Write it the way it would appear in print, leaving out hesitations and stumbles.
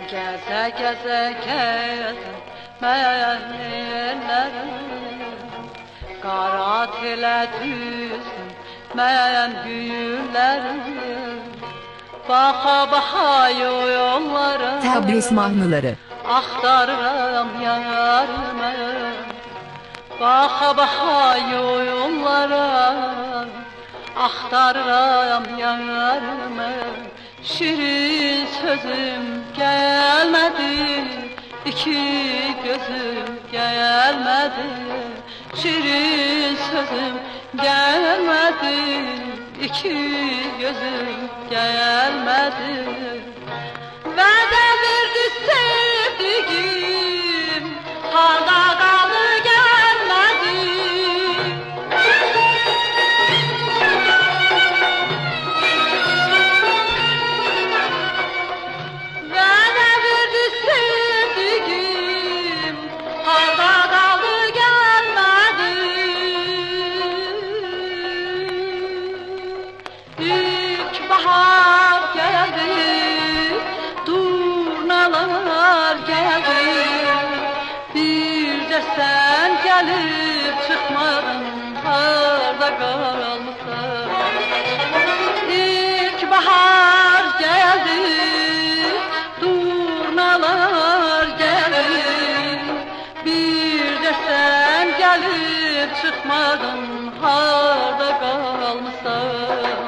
Geze geze gezdim ben ellerim, Qara telə düzdüm mən güllərim. Baxa baxa yollara Təbriz mahnıları. axtarıram yarımı. Baxa baxa yollara axtarıram yarımı. Şirin sözüm gelmedi, iki gözüm gelmedi. Şirin sözüm gelmedi, iki gözüm gelmedi. Vədə verdi sevdiğim, harda qaldı gelmedi. Vədə verdi sevdiğim, harda qaldı gelmedi. İlk bahar geldi, durnalar geldi. Bir de sen gelip çıkmadın, harda kalmışsın. İlk bahar geldi, durnalar geldi. Bir de sen gelip çıkmadın, harda kalmışsın.